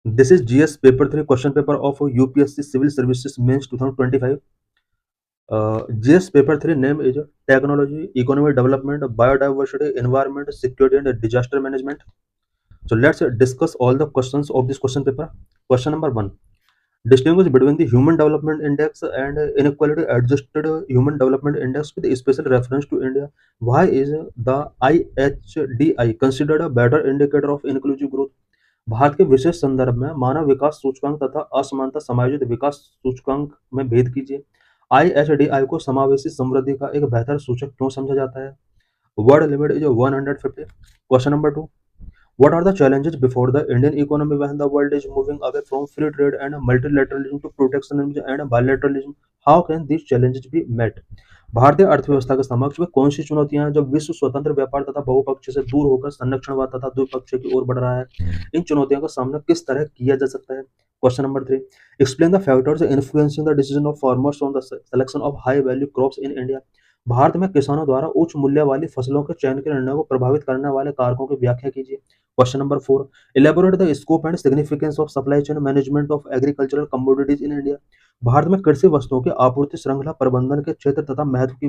This is GS paper 3 question paper of UPSC Civil Services Mains 2025. GS paper 3 name is Technology, Economic Development, Biodiversity, Environment, Security and Disaster Management. So let's discuss all the questions of this question paper. Question number 1. Distinguish between the Human Development Index and Inequality Adjusted Human Development Index with special reference to India. Why is the IHDI considered a better indicator of inclusive growth? Bharat के विशेष संदर्भ में मानव विकास सूचकांक तथा असमानता समायोजित विकास सूचकांक में भेद कीजिए। IHDI को समावेशी समृद्धि का एक बेहतर सूचक क्यों समझा जाता है? Word limit is 150। Question number 2, what are the challenges before the Indian economy when the world is moving away from free trade and multilateralism to protectionism and bilateralism? How can these challenges be met? भारतीय अर्थव्यवस्था के समक्ष वे कौन सी चुनौतियां हैं जब विश्व स्वतंत्र व्यापार तथा बहुपक्षीय से दूर होकर संरक्षणवाद तथा द्विपक्षीय की ओर बढ़ रहा है? इन चुनौतियों का सामना किस तरह किया जा सकता है? Question number 3, explain the factors influencing the decision of farmers on the selection of high value crops in India. Bharat में किसानों द्वारा उच्च मूल्य वाली फसलों के चयन के निर्णय को प्रभावित करने वाले कारकों की व्याख्या कीजिए। Question number 4, elaborate the scope and significance of supply chain management of agricultural commodities in India. Bharat में कृषि वस्तुओं की आपूर्ति श्रृंखला प्रबंधन के क्षेत्र तथा महत्व की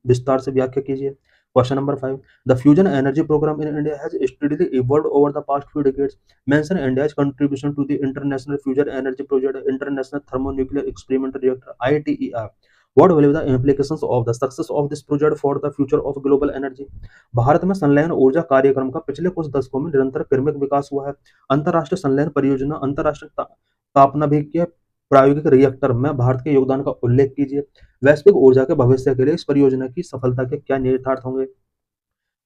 विस्तार से व्याख्या कीजिए। Question number 5, the fusion energy program in India has steadily evolved over the past few decades. Mention India's contribution to the international fusion energy project international thermonuclear experimental reactor ITER। What will be the implications of the success of this project for the future of global energy? Bharat में संलयन ऊर्जा कार्यक्रम का पिछले कुछ दशकों में निरंतर क्रमिक विकास हुआ है। अंतर्राष्ट्रीय संलयन परियोजना अंतर्राष्ट्रीय तापनाभिकीय प्रायोगिक रिएक्टर में भारत के योगदान का उल्लेख कीजिए। वैश्विक ऊर्जा के भविष्य के लिए इस परियोजना की सफलता के क्या निहितार्थ होंगे?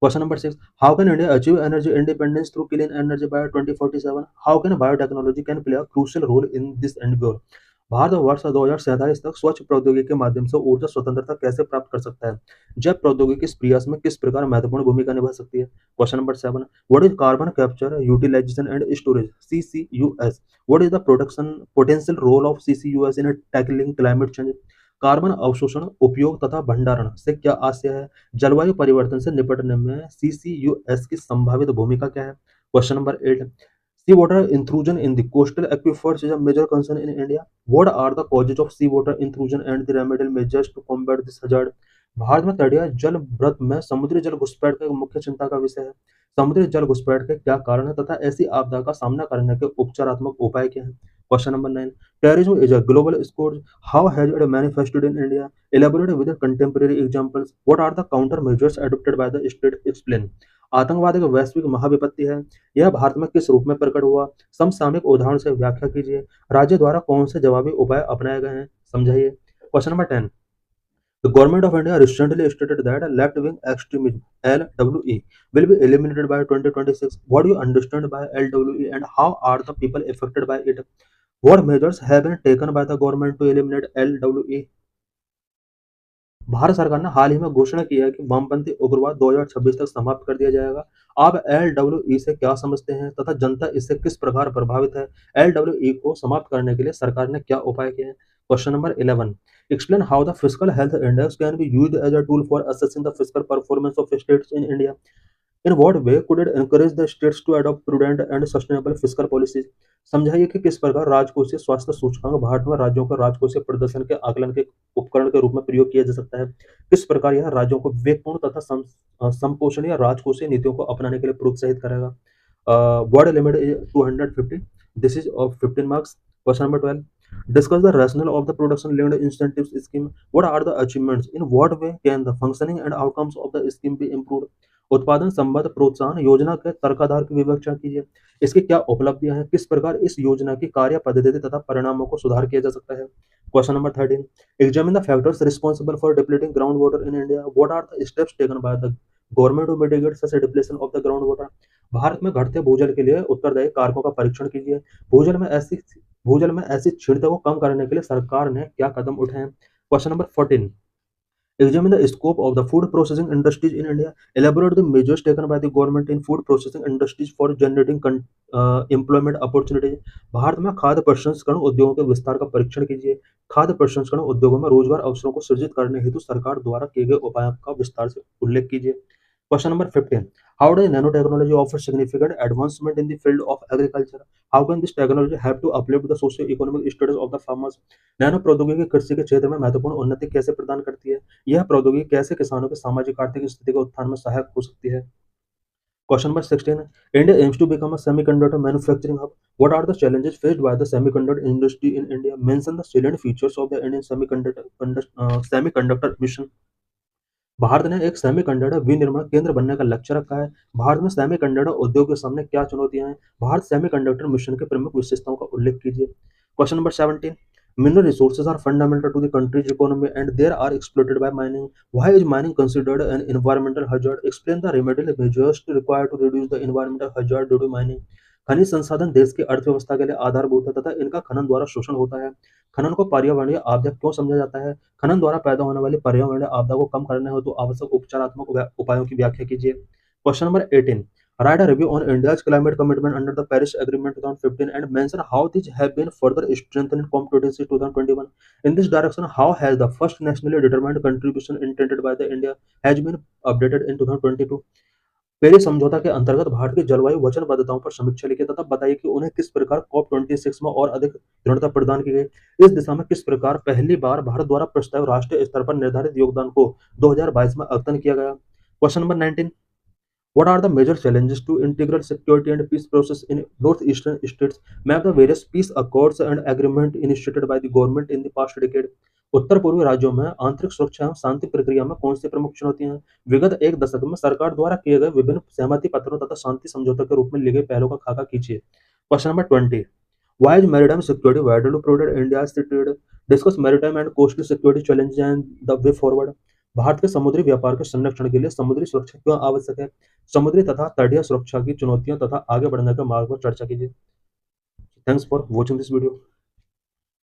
Question number 6. How can India achieve energy independence through clean energy by 2047? How can biotechnology can play a crucial role in this end goal? Bharat वर्ष 2047 तक स्वच्छ प्रौद्योगिकी के माध्यम से ऊर्जा स्वतंत्रता कैसे प्राप्त कर सकता है? जैव प्रौद्योगिकी इस प्रयास में किस प्रकार महत्वपूर्ण भूमिका निभा सकती है? Question number 7. What is carbon capture, utilization and storage (CCUS)? What is the production potential role of CCUS in tackling climate change? Carbon अवशोषण, उपयोग तथा भंडारण से क्या आशय है? जलवायु परिवर्तन से निपटने में CCUS की संभावित भूमिका क्या है? Question number 8. Sea water intrusion in the coastal aquifers is a major concern in India. What are the causes of sea water intrusion and the remedial measures to combat this hazard? Bharat में तटीय जल वृत्त में समुद्री जल घुसपैठ का एक मुख्य चिंता का विषय है। समुद्री जल घुसपैठ के क्या कारण है तथा ऐसी आपदा का सामना करने के उपचारात्मक उपाय क्या हैं? Question number 9. Terrorism is a global scourge. How has it manifested in India? Elaborate with the contemporary examples. What are the countermeasures adopted by the state? Explain. आतंकवाद एक वैश्विक महाविपत्ति है। यह भारत में किस रूप में प्रकट हुआ? समसामयिक उदाहरण से व्याख्या कीजिए। राज्य द्वारा कौन से जवाबी उपाय अपनाए गए हैं? समझाइए। Question number 10. The government of India recently stated that left-wing extremism (LWE) will be eliminated by 2026. What do you understand by LWE and how are the people affected by it? What measures have been taken by the government to eliminate LWE? Bharat सरकार ने हाल ही में घोषणा की है कि वामपंथी उग्रवाद 2026 तक समाप्त कर दिया जाएगा। आप LWE से क्या समझते हैं तथा जनता इससे किस प्रकार प्रभावित है? LWE को समाप्त करने के लिए सरकार ने क्या उपाय किए हैं? Question number 11. Explain how the fiscal health index can be used as a tool for assessing the fiscal performance of states in India. In what way could it encourage the states to adopt prudent and sustainable fiscal policies? समझाइए कि किस प्रकार राजकोषीय स्वास्थ्य सूचकांक भारत में राज्यों के राजकोषीय प्रदर्शन के आकलन के उपकरण के रूप में प्रयोग किया जा सकता है। किस प्रकार यह राज्यों को विवेकपूर्ण तथा संपोषणीय राजकोषीय नीतियों को अपनाने के लिए प्रोत्साहित करेगा? Word limit is 250. This is of 15 marks. Question number 12. Discuss the rationale of the production linked incentives scheme. What are the achievements? In what way can the functioning and outcomes of the scheme be improved? उत्पादन संबद्ध प्रोत्साहन योजना के तर्काधार की विवेचना कीजिए। इसकी क्या उपलब्धियां हैं? किस प्रकार इस योजना की कार्य पद्धति तथा परिणामों को सुधार किया जा सकता है? Question number 13. Examine the factors responsible for depleting groundwater in India. What are the steps taken by the government to mitigate such a depletion of the groundwater? Bharat में घटते भूजल के लिए उत्तरदायी कारकों का परीक्षण कीजिए। भूजल में ऐसी क्षीणता को कम करने के लिए सरकार ने क्या कदम उठाए हैं? Question number 14. Examine the scope of the food processing industries in India. Elaborate the measures taken by the government in food processing industries for generating employment opportunities. Bharat में खाद्य प्रसंस्करण उद्योगों के विस्तार का परीक्षण कीजिए। खाद्य प्रसंस्करण उद्योगों में रोजगार अवसरों को सृजित करने हेतु सरकार द्वारा किए गए उपायों का विस्तार से उल्लेख कीजिए। Question number 15. How does nanotechnology offer significant advancement in the field of agriculture? How can this technology help to uplift the socio-economic status of the farmers? Nano प्रौद्योगिकी कृषि के क्षेत्र में महत्वपूर्ण उन्नति कैसे प्रदान करती है? यह प्रौद्योगिकी कैसे किसानों के सामाजिक आर्थिक स्थिति के उत्थान में सहायक हो सकती है? Question number 16. India aims to become a semiconductor manufacturing hub. What are the challenges faced by the semiconductor industry in India? Mention the salient features of the Indian semiconductor mission. Bharat ने एक सेमीकंडक्टर विनिर्माण केंद्र बनने का लक्ष्य रखा है। भारत में सेमीकंडक्टर उद्योग के सामने क्या चुनौतियां हैं? भारत सेमीकंडक्टर मिशन के प्रमुख विशेषताओं का उल्लेख कीजिए। Question number 17. Mineral resources are fundamental to the country's economy and they are exploited by mining. Why is mining considered an environmental hazard? Explain the remedial measures required to reduce the environmental hazard due to mining. खनिज संसाधन देश की अर्थव्यवस्था के लिए आधारभूत है तथा इनका खनन द्वारा शोषण होता है। खनन को पर्यावरणीय आपदा क्यों समझा जाता है? खनन द्वारा पैदा होने वाली पर्यावरणीय आपदा को कम करने हेतु आवश्यक उपचारात्मक उपायों की व्याख्या कीजिए। Question number 18. Write a review on India's climate commitment under the Paris Agreement 2015 and mention how these have been further strengthened in COP26 2021. In this direction, how has the first nationally determined contribution intended by the India has been updated in 2022? Paris समझौता के अंतर्गत भारत की जलवायु वचनबद्धताओं पर समीक्षा लिखिए तथा बताइए कि उन्हें किस प्रकार COP26 में और अधिक दृढ़ता प्रदान की गई। इस दिशा में किस प्रकार पहली बार भारत द्वारा प्रस्ताव राष्ट्रीय स्तर पर निर्धारित योगदान को 2022 में अद्यतन किया गया। Question number 19. What are the major challenges to integral security and peace process in northeastern states? Map the various peace accords and agreement initiated by the government in the past decade. उत्तर पूर्वी राज्यों में आंतरिक सुरक्षा एवं शांति प्रक्रिया में कौन सी प्रमुख चुनौतियां हैं? विगत एक दशक में सरकार द्वारा किए गए विभिन्न सहमति पत्रों तथा शांति समझौतों के रूप में लिए गए पहलों का खाका कीजिए। Question number 20. Why is maritime security vital to protect India's trade? Discuss maritime and coastal security challenges and the way forward. Bharat के समुद्री व्यापार के संरक्षण के लिए समुद्री सुरक्षा क्यों आवश्यक है? समुद्री तथा तटीय सुरक्षा की चुनौतियों तथा आगे बढ़ने के मार्ग पर चर्चा कीजिए। Thanks for watching this video.